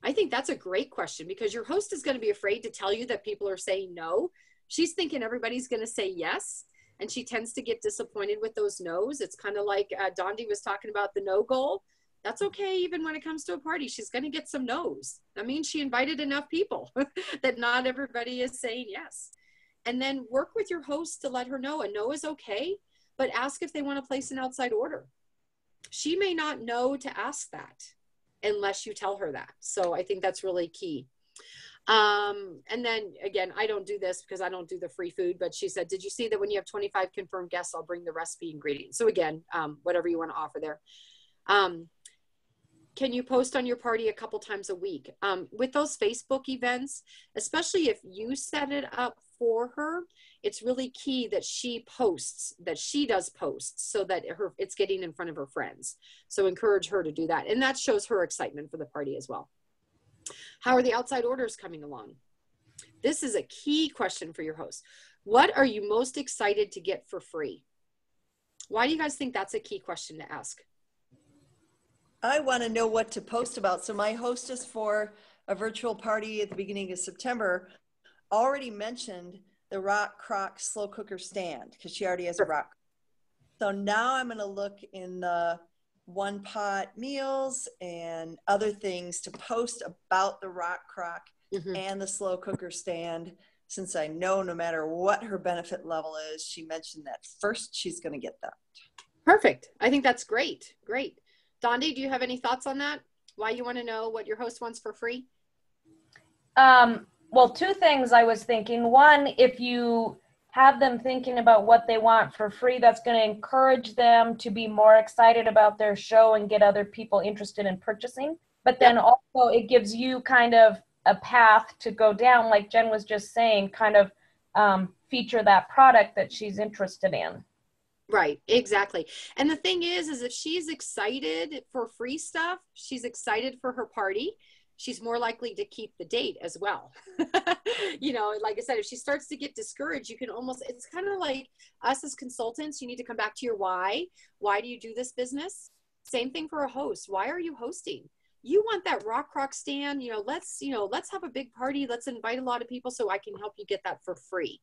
I think that's a great question, because your host is going to be afraid to tell you that people are saying no. She's thinking everybody's going to say yes. And she tends to get disappointed with those no's. It's kind of like Dondi was talking about the no goal. That's okay. Even when it comes to a party, she's going to get some no's. That means she invited enough people that not everybody is saying yes. And then work with your host to let her know a no is okay, but ask if they want to place an outside order. She may not know to ask that unless you tell her that. So I think that's really key. And then again, I don't do this because I don't do the free food, but she said, did you see that when you have 25 confirmed guests, I'll bring the recipe ingredients. So again, whatever you want to offer there. Can you post on your party a couple times a week? With those Facebook events, especially if you set it up for her, it's really key that she posts, that she does posts so that it's getting in front of her friends. So encourage her to do that. And that shows her excitement for the party as well. How are the outside orders coming along? This is a key question for your host. What are you most excited to get for free? Why do you guys think that's a key question to ask? I want to know what to post about. So my hostess for a virtual party at the beginning of September already mentioned the Rock Crock slow cooker stand because she already has a rock. So now I'm going to look in the one pot meals and other things to post about the Rock Crock and the slow cooker stand, since I know no matter what her benefit level is, she mentioned that first she's going to get that. Perfect. I think that's great. Great. Dondi, do you have any thoughts on that? Why you want to know what your host wants for free? Well, two things I was thinking. One, if you have them thinking about what they want for free, that's going to encourage them to be more excited about their show and get other people interested in purchasing. But then also it gives you kind of a path to go down, like Jen was just saying, kind of feature that product that she's interested in. Right, exactly. And the thing is if she's excited for free stuff, she's excited for her party, she's more likely to keep the date as well. You know, like I said, if she starts to get discouraged, you can almost, it's kind of like us as consultants, you need to come back to your why. Why do you do this business? Same thing for a host. Why are you hosting? You want that Rock Crock stand, let's have a big party. Let's invite a lot of people so I can help you get that for free.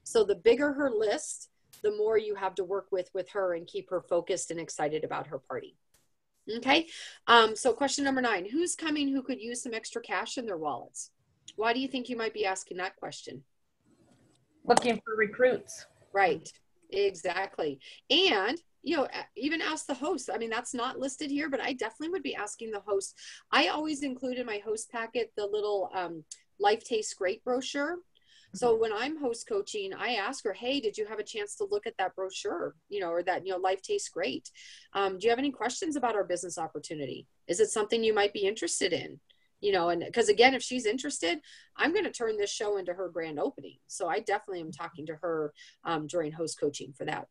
So the bigger her list, the more you have to work with her and keep her focused and excited about her party. Okay. So question number 9, who's coming who could use some extra cash in their wallets? Why do you think you might be asking that question? Looking for recruits. Right. Exactly. And, even ask the host. I mean, that's not listed here, but I definitely would be asking the host. I always include in my host packet the little Life Tastes Great brochure. So when I'm host coaching, I ask her, hey, did you have a chance to look at that brochure, or that, Life Tastes Great? Do you have any questions about our business opportunity? Is it something you might be interested in? And because again, if she's interested, I'm going to turn this show into her grand opening. So I definitely am talking to her during host coaching for that.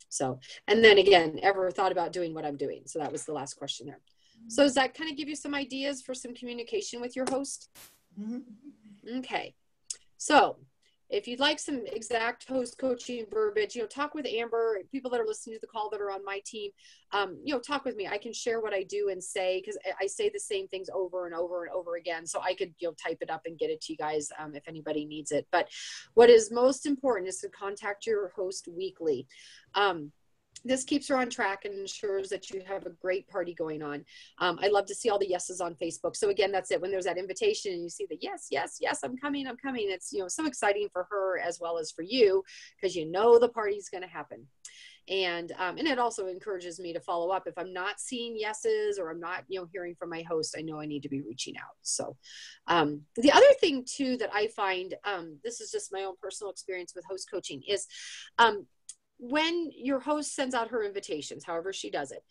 So, and then again, ever thought about doing what I'm doing? So that was the last question there. So does that kind of give you some ideas for some communication with your host? Okay. So if you'd like some exact host coaching verbiage, talk with Amber, people that are listening to the call that are on my team, talk with me. I can share what I do and say, because I say the same things over and over and over again. So I could, type it up and get it to you guys if anybody needs it. But what is most important is to contact your host weekly. This keeps her on track and ensures that you have a great party going on. I love to see all the yeses on Facebook. So again, that's it. When there's that invitation and you see the yes, yes, yes, I'm coming. It's, so exciting for her as well as for you, because the party's going to happen. And it also encourages me to follow up. If I'm not seeing yeses or I'm not, hearing from my host, I know I need to be reaching out. So the other thing too, that I find, this is just my own personal experience with host coaching, is when your host sends out her invitations, however she does it,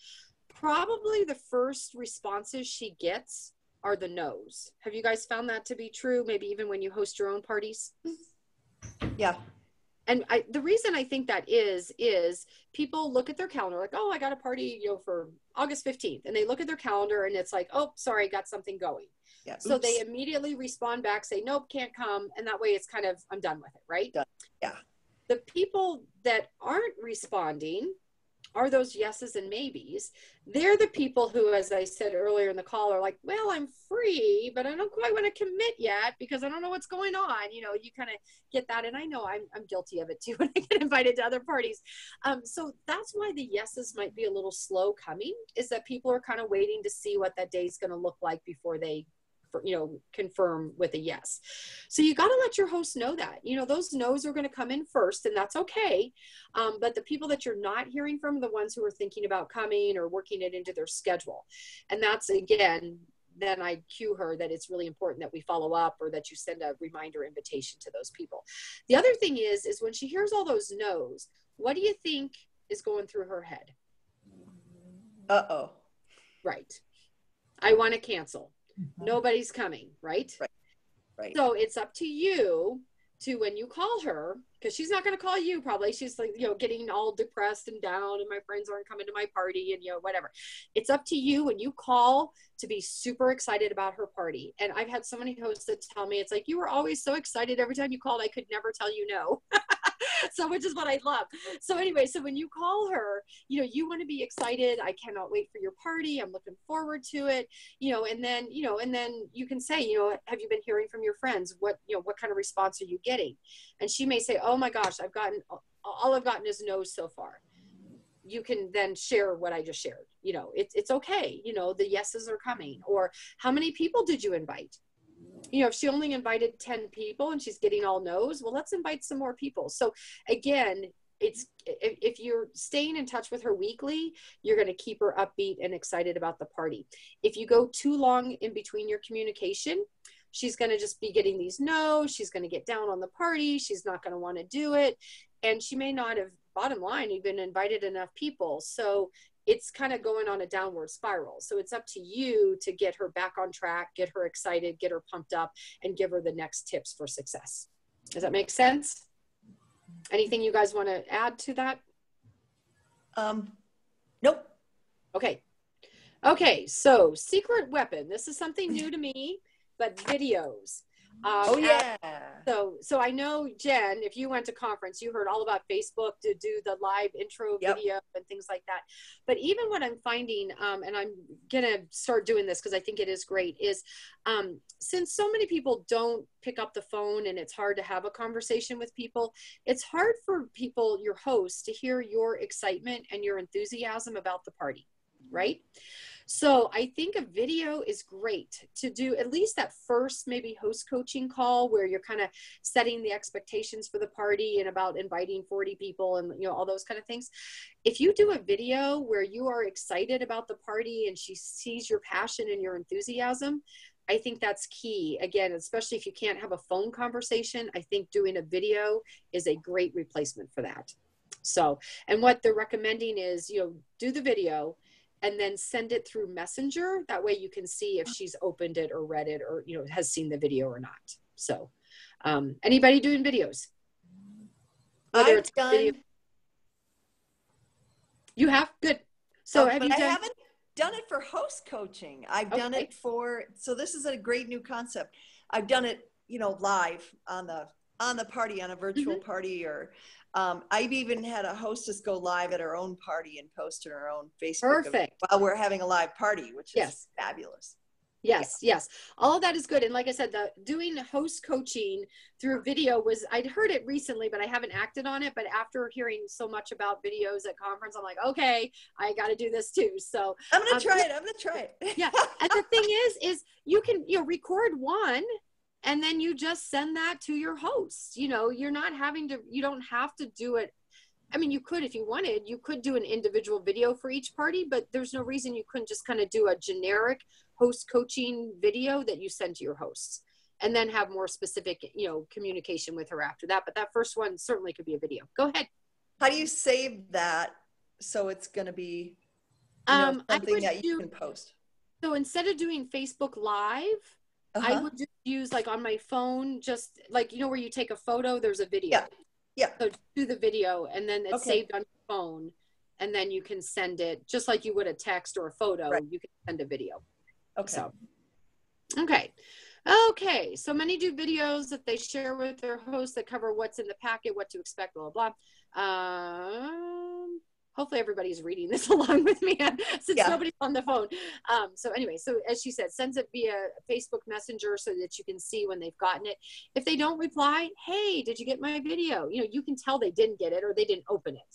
probably the first responses she gets are the no's. Have you guys found that to be true? Maybe even when you host your own parties? Yeah. And the reason I think that is people look at their calendar like, oh, I got a party, for August 15th. And they look at their calendar and it's like, oh, sorry, I got something going. Yeah. So they immediately respond back, say, nope, can't come. And that way it's kind of, I'm done with it, right? Yeah. The people that aren't responding are those yeses and maybes. They're the people who, as I said earlier in the call, are like, well, I'm free, but I don't quite want to commit yet because I don't know what's going on. You know, you kind of get that. And I know I'm guilty of it too when I get invited to other parties. So that's why the yeses might be a little slow coming, is that people are kind of waiting to see what that day is going to look like before they, you know, confirm with a yes. So you got to let your host know that, you know, those no's are going to come in first, and that's okay. But the people that you're not hearing from are the ones who are thinking about coming or working it into their schedule. And that's, again, then I cue her that it's really important that we follow up, or that you send a reminder invitation to those people. The other thing is when she hears all those no's, what do you think is going through her head? Uh-oh. Right. I want to cancel. Nobody's coming, right? Right. So it's up to you to, when you call her, because she's not going to call you probably. She's like, you know, getting all depressed and down, and my friends aren't coming to my party, and, you know, whatever. It's up to you when you call to be super excited about her party. And I've had so many hosts that tell me, it's like, you were always so excited every time you called, I could never tell you no. So, which is what I love. So anyway, so when you call her, you know, you want to be excited. I cannot wait for your party. I'm looking forward to it, you know, and then you can say, you know, have you been hearing from your friends? What kind of response are you getting? And she may say, oh my gosh, all I've gotten is no's so far. You can then share what I just shared. You know, it's okay. You know, the yeses are coming. Or how many people did you invite? You know, if she only invited 10 people and she's getting all no's, well, let's invite some more people. So again, if you're staying in touch with her weekly, you're going to keep her upbeat and excited about the party. If you go too long in between your communication, she's going to just be getting these no's. She's going to get down on the party. She's not going to want to do it. And she may not have, bottom line, even invited enough people. So it's kind of going on a downward spiral. So it's up to you to get her back on track, get her excited, get her pumped up, and give her the next tips for success. Does that make sense? Anything you guys want to add to that? Nope. Okay, so secret weapon. This is something new to me, but videos. Oh yeah. So I know, Jen, if you went to conference, you heard all about Facebook to do the live intro video and things like that. But even what I'm finding, and I'm going to start doing this because I think it is great, is since so many people don't pick up the phone and it's hard to have a conversation with people, it's hard for people, your hosts, to hear your excitement and your enthusiasm about the party, right? So I think a video is great to do, at least that first maybe host coaching call where you're kind of setting the expectations for the party and about inviting 40 people and, you know, all those kind of things. If you do a video where you are excited about the party and she sees your passion and your enthusiasm, I think that's key. Again, especially if you can't have a phone conversation, I think doing a video is a great replacement for that. So, and what they're recommending is, you know, do the video and then send it through Messenger. That way you can see if she's opened it or read it or, you know, has seen the video or not. So anybody doing videos? Whether I've done. video. You have? Good. So have you done? I haven't done it for host coaching. I've done it for, so this is a great new concept. I've done it, you know, live on the party, on a virtual party, or I've even had a hostess go live at her own party and post to her own Facebook while we're having a live party, which is fabulous. Yes. All of that is good. And like I said, doing host coaching through video I'd heard it recently, but I haven't acted on it. But after hearing so much about videos at conference, I'm like, okay, I got to do this too. So I'm going to try it. Yeah. And the thing is you can, you know, record one and then you just send that to your hosts. You know, you don't have to do it. I mean, you could, if you wanted, you could do an individual video for each party, but there's no reason you couldn't just kind of do a generic host coaching video that you send to your hosts and then have more specific, you know, communication with her after that. But that first one certainly could be a video. Go ahead. How do you save that so it's going to be, you know, something that you can post? So instead of doing Facebook Live, I would just use, like, on my phone, just like, you know, where you take a photo, there's a video. Yeah. So do the video and then it's saved on your phone and then you can send it just like you would a text or a photo. Right. You can send a video. Okay. So many do videos that they share with their hosts that cover what's in the packet, what to expect, blah, blah, blah. hopefully everybody's reading this along with me since Yeah. nobody's on the phone. So anyway, so as she said, sends it via Facebook Messenger so that you can see when they've gotten it. If they don't reply, hey, did you get my video? You know, you can tell they didn't get it or they didn't open it.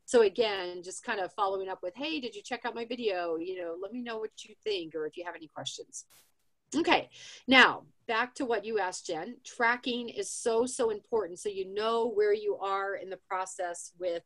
So again, just kind of following up with, hey, did you check out my video? You know, let me know what you think or if you have any questions. Okay, now back to what you asked, Jen. Tracking is so important, so you know where you are in the process with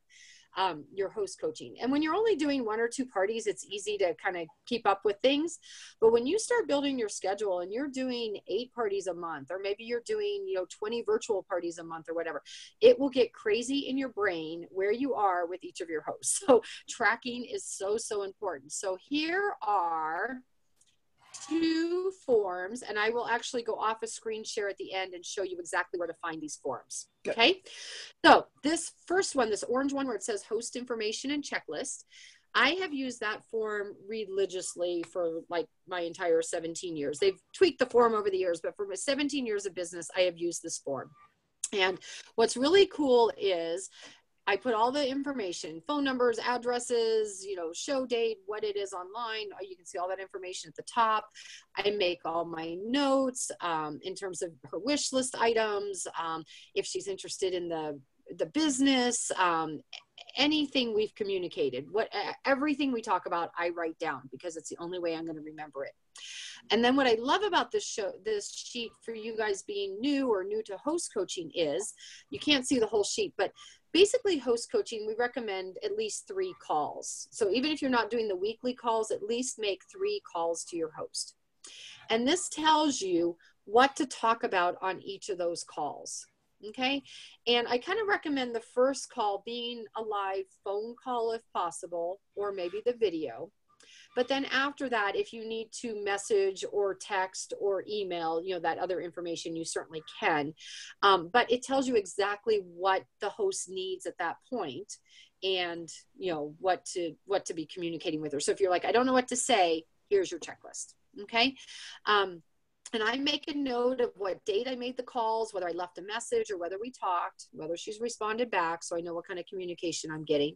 your host coaching. And when you're only doing 1 or 2 parties, it's easy to kind of keep up with things. But when you start building your schedule and you're doing 8 parties a month, or maybe you're doing, you know, 20 virtual parties a month or whatever, it will get crazy in your brain where you are with each of your hosts. So tracking is so important. So here are 2 forms, and I will actually go off a screen share at the end and show you exactly where to find these forms. Okay. So this first one, this orange one where it says host information and checklist, I have used that form religiously for like my entire 17 years. They've tweaked the form over the years, but for my 17 years of business, I have used this form. And what's really cool is I put all the information, phone numbers, addresses, you know, show date, what it is online. You can see all that information at the top. I make all my notes in terms of her wish list items. If she's interested in the business, anything we've communicated, everything we talk about, I write down because it's the only way I'm going to remember it. And then what I love about this sheet for you guys being new or new to host coaching is you can't see the whole sheet, but basically host coaching, we recommend at least 3 calls. So even if you're not doing the weekly calls, at least make 3 calls to your host. And this tells you what to talk about on each of those calls. Okay. And I kind of recommend the first call being a live phone call if possible, or maybe the video. But then after that, if you need to message or text or email, you know, that other information, you certainly can. But it tells you exactly what the host needs at that point and, you know, what to be communicating with her. So if you're like, I don't know what to say, here's your checklist. Okay. And I make a note of what date I made the calls, whether I left a message or whether we talked, whether she's responded back. So I know what kind of communication I'm getting.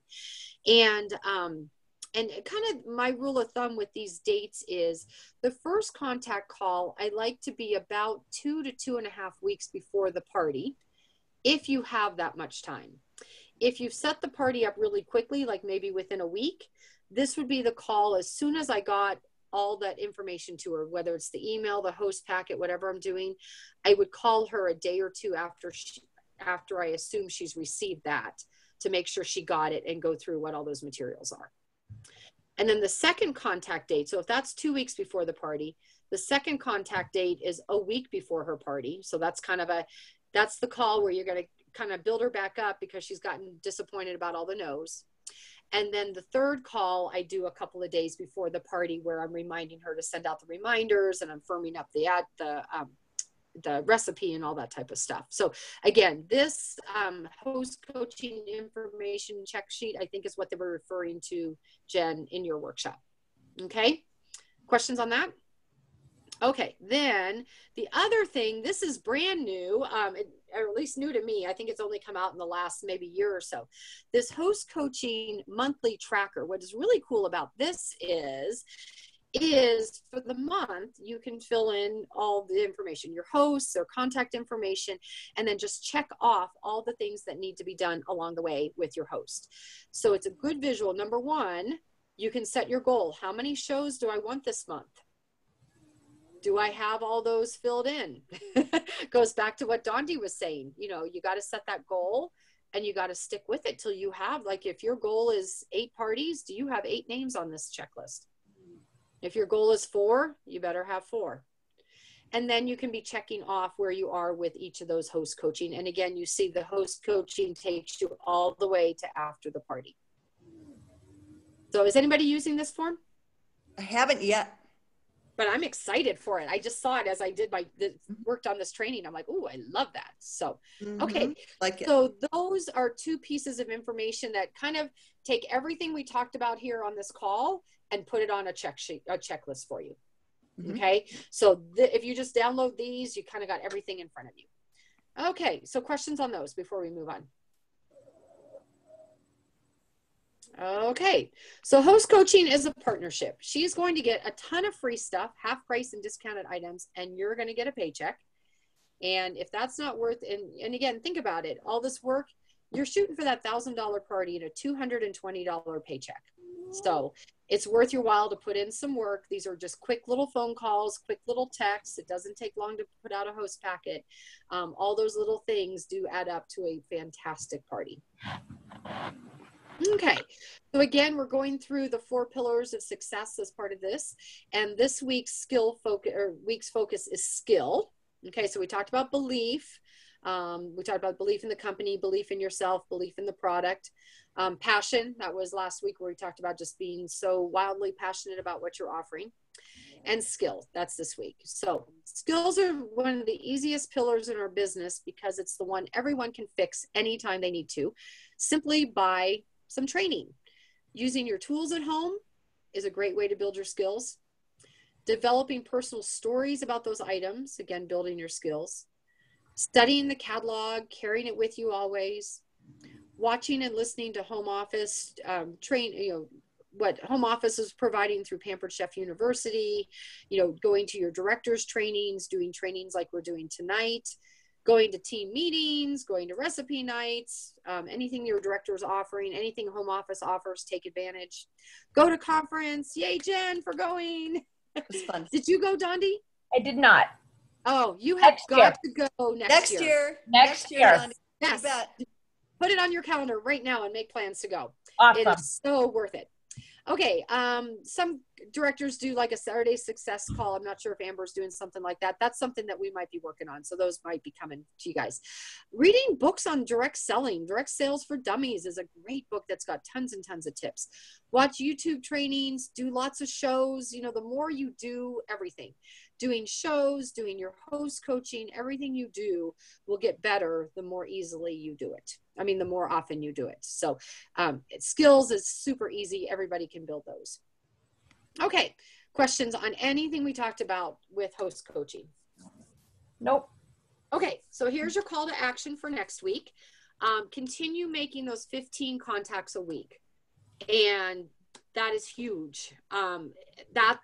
And kind of my rule of thumb with these dates is the first contact call, I like to be about 2 to 2.5 weeks before the party, if you have that much time. If you've set the party up really quickly, like maybe within a week, this would be the call as soon as I got all that information to her, whether it's the email, the host packet, whatever I'm doing, I would call her a day or 2 after I assume she's received that to make sure she got it and go through what all those materials are. And then the second contact date, so if that's 2 weeks before the party, the second contact date is a week before her party. So that's kind of that's the call where you're going to kind of build her back up because she's gotten disappointed about all the no's. And then the third call I do a couple of days before the party where I'm reminding her to send out the reminders and I'm firming up the recipe and all that type of stuff. So again, this host coaching information check sheet, I think is what they were referring to, Jen, in your workshop. Okay. Questions on that? Okay. Then the other thing, this is brand new, or at least new to me. I think it's only come out in the last maybe year or so. This host coaching monthly tracker. What is really cool about this is for the month, you can fill in all the information, your hosts, their contact information, and then just check off all the things that need to be done along the way with your host. So it's a good visual. Number 1, you can set your goal. How many shows do I want this month? Do I have all those filled in? Goes back to what Dondi was saying. You know, you got to set that goal and you got to stick with it till you have, like, if your goal is 8 parties, do you have 8 names on this checklist? If your goal is 4, you better have 4. And then you can be checking off where you are with each of those host coaching. And again, you see the host coaching takes you all the way to after the party. So is anybody using this form? I haven't yet. But I'm excited for it. I just saw it as I did worked on this training. I'm like, oh, I love that. So, okay. Like it. So those are 2 pieces of information that kind of take everything we talked about here on this call and put it on a checklist for you. Okay. So if you just download these, you kind of got everything in front of you. Okay. So questions on those before we move on. Okay, so Host Coaching is a partnership. She's going to get a ton of free stuff, half price and discounted items, and you're going to get a paycheck. And if that's not worth, and again, think about it, all this work, you're shooting for that $1,000 party and a $220 paycheck. So it's worth your while to put in some work. These are just quick little phone calls, quick little texts. It doesn't take long to put out a host packet. All those little things do add up to a fantastic party. Okay, so again, we're going through the 4 pillars of success as part of this, and this week's focus is skill. Okay, so we talked about belief. We talked about belief in the company, belief in yourself, belief in the product. Passion, that was last week where we talked about just being so wildly passionate about what you're offering. And skill, that's this week. So skills are one of the easiest pillars in our business because it's the one everyone can fix anytime they need to, simply by some training. Using your tools at home is a great way to build your skills. Developing personal stories about those items, again, building your skills. Studying the catalog, carrying it with you always. Watching and listening to home office what home office is providing through Pampered Chef University, going to your director's trainings, doing trainings like we're doing tonight, going to team meetings, going to recipe nights, anything your director is offering, anything home office offers, take advantage. Go to conference. Yay, Jen, for going. It was fun. Did you go, Dondi? I did not. Oh, you have got to go next year. Next year. Dondi. Yes. You bet. Put it on your calendar right now and make plans to go. Awesome. It is so worth it. Okay, some directors do like a Saturday success call. I'm not sure if Amber's doing something like that. That's something that we might be working on. So those might be coming to you guys. Reading books on direct selling, Direct Sales for Dummies is a great book that's got tons and tons of tips. Watch YouTube trainings, do lots of shows. The more you do everything, doing shows, doing your host coaching, everything you do will get better the more easily you do it. I mean, the more often you do it. So skills is super easy. Everybody can build those. Okay, questions on anything we talked about with host coaching? Nope. Okay, so here's your call to action for next week. Continue making those 15 contacts a week. And that is huge.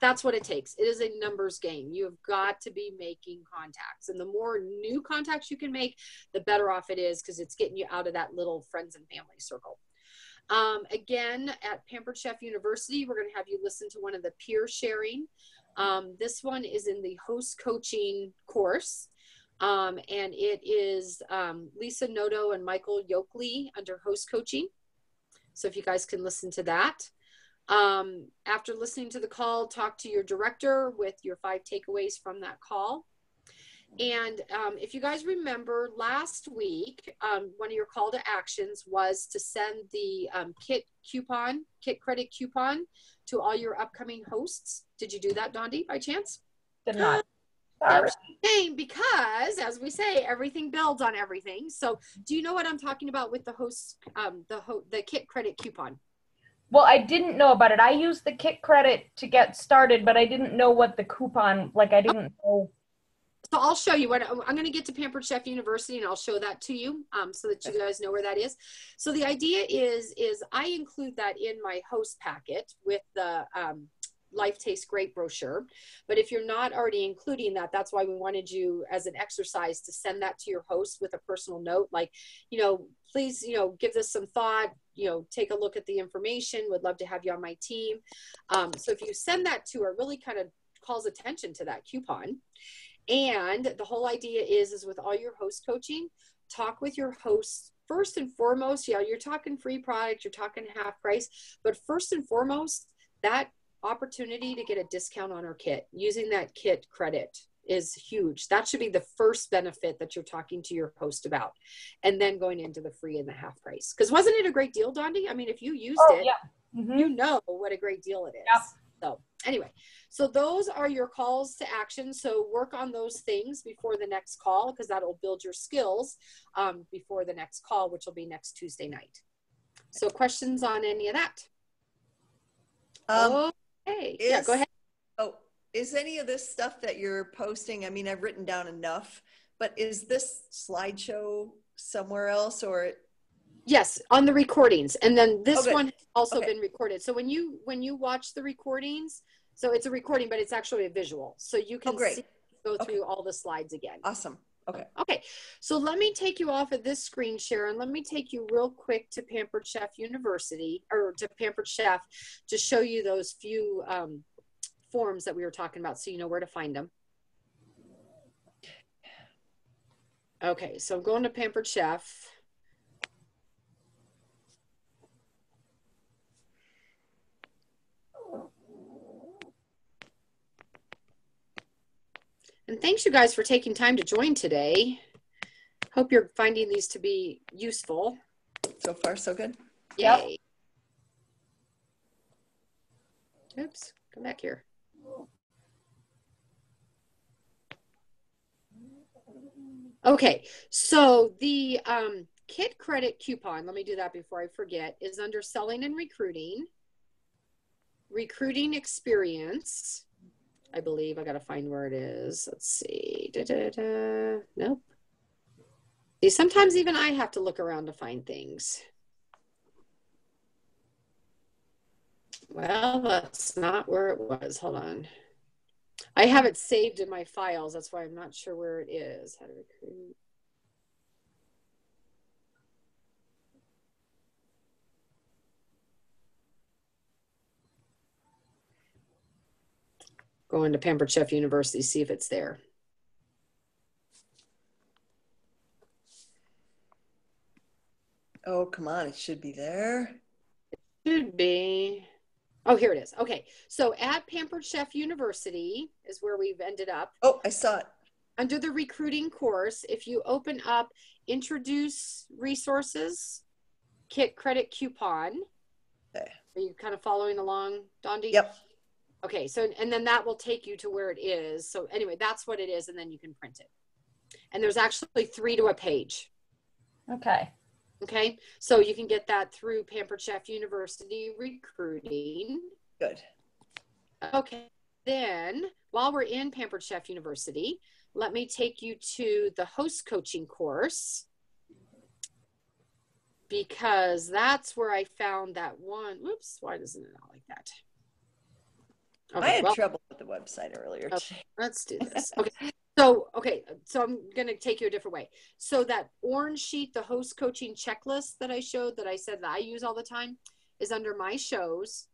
That's what it takes. It is a numbers game. You've got to be making contacts. And the more new contacts you can make, the better off it is because it's getting you out of that little friends and family circle. Again, at Pampered Chef University, we're going to have you listen to one of the peer sharing. This one is in the host coaching course. And it is Lisa Noto and Michael Yoakley under host coaching. So if you guys can listen to that. After listening to the call, talk to your director with your 5 takeaways from that call. And if you guys remember last week, one of your call to actions was to send the kit credit coupon to all your upcoming hosts. Did you do that, Dondi, by chance? Did not. Sorry. Because as we say, everything builds on everything. So do you know what I'm talking about with the host, the kit credit coupon? Well, I didn't know about it. I used the kit credit to get started, but I didn't know what the coupon, I didn't know. So I'll show you what I'm going to get to Pampered Chef University and I'll show that to you so that you guys know where that is. So the idea is I include that in my host packet with the Life Tastes Great brochure. But if you're not already including that, that's why we wanted you as an exercise to send that to your host with a personal note, like, please, give this some thought, take a look at the information. Would love to have you on my team. So if you send that to her, really kind of calls attention to that coupon. And the whole idea is with all your host coaching, talk with your hosts first and foremost. Yeah, you're talking free product, you're talking half price, but first and foremost, that opportunity to get a discount on our kit, using that kit credit is huge. That should be the first benefit that you're talking to your host about, and then going into the free and the half price. Because wasn't it a great deal, Dondi? I mean, if you used it, yeah. Mm-hmm. You know what a great deal it is. Yeah. So anyway, so those are your calls to action. So work on those things before the next call, because that'll build your skills before the next call, which will be next Tuesday night. So questions on any of that? Okay. Yeah, go ahead. Oh, is any of this stuff that you're posting, I mean, I've written down enough, but is this slideshow somewhere else, or? Yes, on the recordings. And then this Okay. one has also Okay. been recorded. So when you watch the recordings, so it's a recording, but it's actually a visual. So you can great. see, go Okay. through all the slides again. Awesome. Okay. Okay, so let me take you off of this screen share and let me take you real quick to Pampered Chef University, or to Pampered Chef, to show you those few forms that we were talking about so you know where to find them. Okay, so I'm going to Pampered Chef. And thanks you guys for taking time to join today. Hope you're finding these to be useful. So far, so good. Yay. Yep. Oops, come back here. Okay, so the Kit credit coupon, let me do that before I forget, is under selling and recruiting. Recruiting experience. I believe I got to find where it is. Let's see. Nope. See, sometimes even I have to look around to find things. Well, that's not where it was. Hold on. I have it saved in my files. That's why I'm not sure where it is. How to recruit. Going to Pampered Chef University, see if it's there. Oh, come on. It should be there. Should be. Oh, here it is. Okay. So at Pampered Chef University is where we've ended up. Oh, I saw it. Under the recruiting course, if you open up Introduce Resources, Kit Credit Coupon. Okay. Are you kind of following along, Dondi? Yep. Okay. So, and then that will take you to where it is. So anyway, that's what it is. And then you can print it. And there's actually 3 to a page. Okay. Okay. So you can get that through Pampered Chef University recruiting. Good. Okay. Then while we're in Pampered Chef University, let me take you to the host coaching course, because that's where I found that one. Whoops, why doesn't it not like that? Okay, I had trouble with the website earlier today. Let's do this. So I'm going to take you a different way. So that orange sheet, the host coaching checklist that I showed, that I said that I use all the time, is under my shows,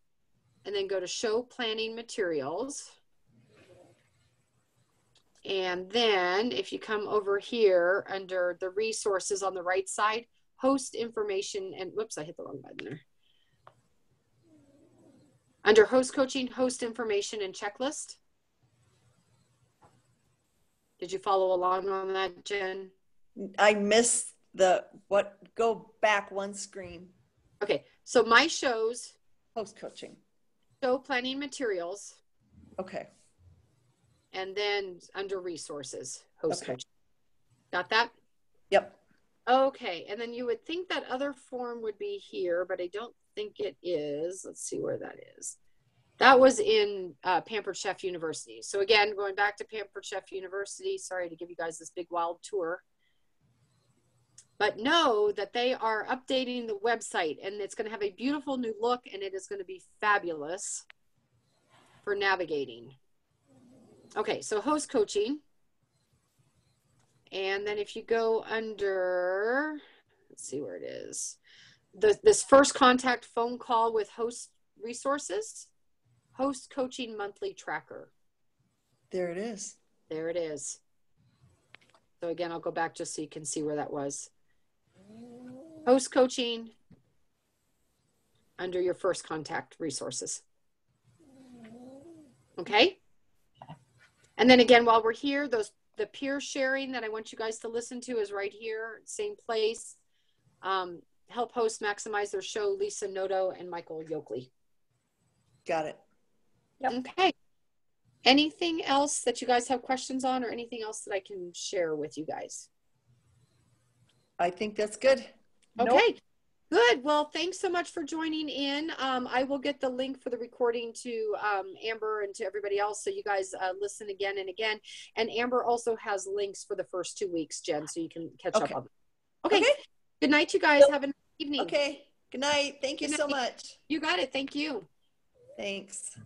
and then go to show planning materials. And then if you come over here under the resources on the right side, host information, and whoops, I hit the wrong button there. Under host coaching, host information and checklist. Did you follow along on that, Jen? I missed go back one screen. Okay, so my shows. Host coaching. Show planning materials. Okay. And then under resources, host Okay. coaching. Got that? Yep. Okay, and then you would think that other form would be here, but I don't think it is. Let's see where that is. That was in Pampered Chef University. So again, going back to Pampered Chef University, sorry to give you guys this big wild tour, but know that they are updating the website, and it's going to have a beautiful new look, and it is going to be fabulous for navigating. Okay, so host coaching. And then if you go under, let's see where it is, this first contact phone call with host resources, host coaching monthly tracker. There it is. There it is. So again, I'll go back just so you can see where that was. Host coaching under your first contact resources. Okay. And then again, while we're here, the peer sharing that I want you guys to listen to is right here, same place. Help hosts maximize their show, Lisa Noto and Michael Yoakley. Got it. Yep. Okay. Anything else that you guys have questions on, or anything else that I can share with you guys? I think that's good. Okay. Nope. Good. Well, thanks so much for joining in. I will get the link for the recording to Amber and to everybody else, so you guys listen again and again. And Amber also has links for the first 2 weeks, Jen, so you can catch up on them. Okay. Good night, you guys. Have a nice Evening. Okay. Good night. Thank you Good so night. much. You got it. Thank you. Thanks.